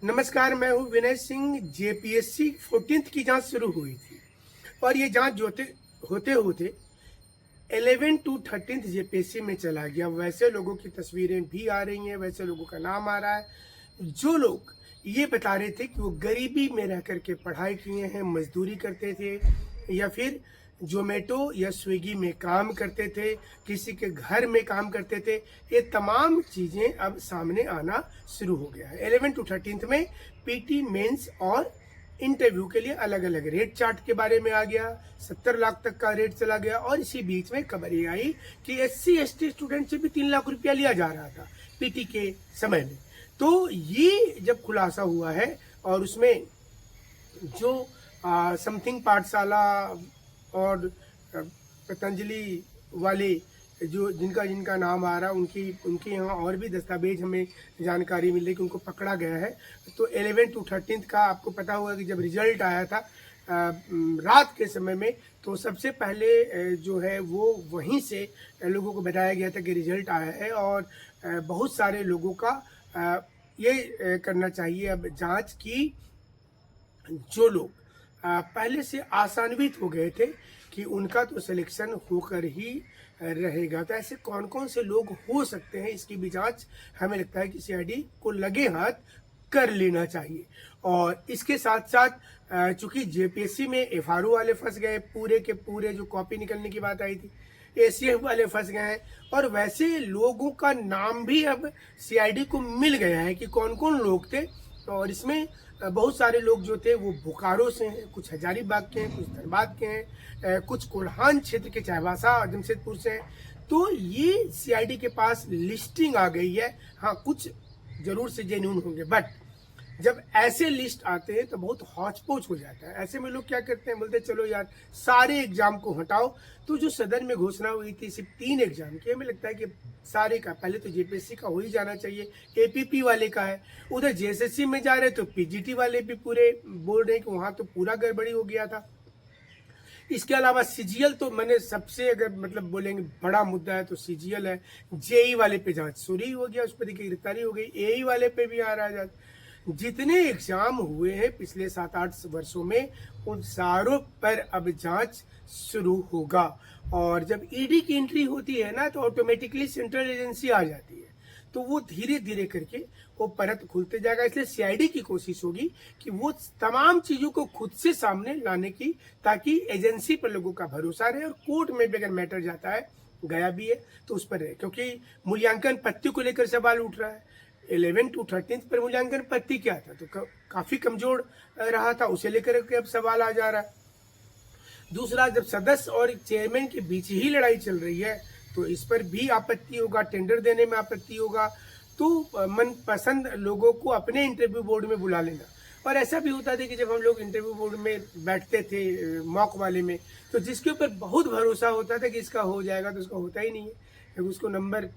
नमस्कार, मैं हूं विनय सिंह। जेपीएससी 14th की जांच शुरू हुई थी और ये जांच होते होते 11 to 13th जेपीएससी में चला गया। वैसे लोगों की तस्वीरें भी आ रही हैं, वैसे लोगों का नाम आ रहा है जो लोग ये बता रहे थे कि वो गरीबी में रह करके पढ़ाई किए हैं, मजदूरी करते थे या फिर जोमेटो या स्विगी में काम करते थे, किसी के घर में काम करते थे। ये तमाम चीज़ें अब सामने आना शुरू हो गया है। 11 to 13th में पीटी मेंस और इंटरव्यू के लिए अलग अलग रेट चार्ट के बारे में आ गया। 70 लाख तक का रेट चला गया और इसी बीच में खबर ये आई कि SC/ST स्टूडेंट से भी 3 लाख रुपया लिया जा रहा था पीटी के समय में। तो ये जब खुलासा हुआ है और उसमें जो समथिंग पाठशाला और पतंजलि वाले जो जिनका नाम आ रहा है उनके यहाँ और भी दस्तावेज हमें जानकारी मिली कि उनको पकड़ा गया है। तो 11 to 13th का आपको पता होगा कि जब रिजल्ट आया था रात के समय में, तो सबसे पहले जो है वो वहीं से लोगों को बताया गया था कि रिजल्ट आया है और बहुत सारे लोगों का ये करना चाहिए अब जांच की जो लोग पहले से आशान्वित हो गए थे कि उनका तो सिलेक्शन होकर ही रहेगा। तो ऐसे कौन कौन से लोग हो सकते हैं, इसकी भी जांच हमें लगता है कि CID को लगे हाथ कर लेना चाहिए। और इसके साथ साथ चूंकि जेपीएससी में FRO वाले फंस गए, पूरे के पूरे जो कॉपी निकलने की बात आई थी, ACF वाले फंस गए हैं और वैसे लोगों का नाम भी अब CID को मिल गया है कि कौन कौन लोग थे। और इसमें बहुत सारे लोग जो थे वो बोकारो से हैं, कुछ हजारीबाग के हैं, कुछ धनबाद के हैं, कुछ कोल्हान क्षेत्र के चाईबासा जमशेदपुर से हैं। तो ये CID के पास लिस्टिंग आ गई है। हाँ, कुछ जरूर से जेन्युइन होंगे, बट जब ऐसे लिस्ट आते हैं तो बहुत हौच-पौच हो जाता है। ऐसे में लोग क्या करते हैं, बोलते हैं चलो यार सारे एग्जाम को हटाओ। तो जो सदन में घोषणा हुई थी सिर्फ 3 एग्जाम की, हमें लगता है कि सारे का पहले तो जेपीएससी का हो ही जाना चाहिए, APP वाले का है, उधर JSSC में जा रहे तो PGT वाले भी पूरे बोल रहे हैं कि वहां तो पूरा गड़बड़ी हो गया था। इसके अलावा CGL तो मैंने सबसे अगर मतलब बोलेंगे बड़ा मुद्दा है तो CGL है। JEE वाले पे जांच शुरू हो गया, उस पर देखिए गिरफ्तारी हो गई। AE वाले पे भी आ रहा है जांच। जितने एग्जाम हुए हैं पिछले 7-8 वर्षों में, उन सारों पर अब जांच शुरू होगा। और जब ED की एंट्री होती है ना, तो ऑटोमेटिकली सेंट्रल एजेंसी आ जाती है, तो वो धीरे धीरे करके वो परत खुलते जाएगा। इसलिए CID की कोशिश होगी कि वो तमाम चीजों को खुद से सामने लाने की, ताकि एजेंसी पर लोगों का भरोसा रहे और कोर्ट में भी अगर मैटर जाता है, गया भी है तो उस पर रहे। क्योंकि मूल्यांकन पत्ती को लेकर सवाल उठ रहा है। 11 to 13th पर मूल्यांकन पत्ती क्या था, तो काफी कमजोर रहा था, उसे लेकर के अब सवाल आ जा रहा है। दूसरा, जब सदस्य और चेयरमैन के बीच ही लड़ाई चल रही है तो इस पर भी आपत्ति होगा, टेंडर देने में आपत्ति होगा। तो मनपसंद लोगों को अपने इंटरव्यू बोर्ड में बुला लेना। और ऐसा भी होता था कि जब हम लोग इंटरव्यू बोर्ड में बैठते थे मॉक वाले में, तो जिसके ऊपर बहुत भरोसा होता था कि इसका हो जाएगा, तो उसका होता ही नहीं है, उसको नंबर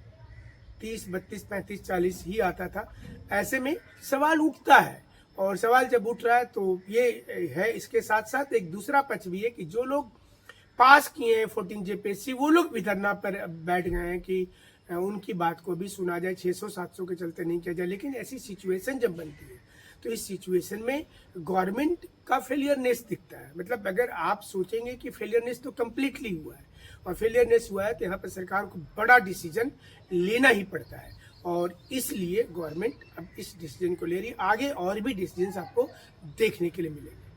30, 32, 35, 40 ही आता था। ऐसे में सवाल उठता है और सवाल जब उठ रहा है तो ये है। इसके साथ साथ एक दूसरा पक्ष भी है कि जो लोग पास किए हैं 14 जेपीएससी, वो लोग भी धरना पर बैठ गए हैं कि उनकी बात को भी सुना जाए, 600-700 के चलते नहीं किया जाए। लेकिन ऐसी सिचुएशन जब बनती है तो इस सिचुएशन में गवर्नमेंट का फेलियरनेस दिखता है। मतलब अगर आप सोचेंगे कि फेलियरनेस तो कंप्लीटली हुआ है और फेलियरनेस हुआ है, तो यहाँ पर सरकार को बड़ा डिसीजन लेना ही पड़ता है और इसलिए गवर्नमेंट अब इस डिसीजन को ले रही है। आगे और भी डिसीजन आपको देखने के लिए मिलेंगे।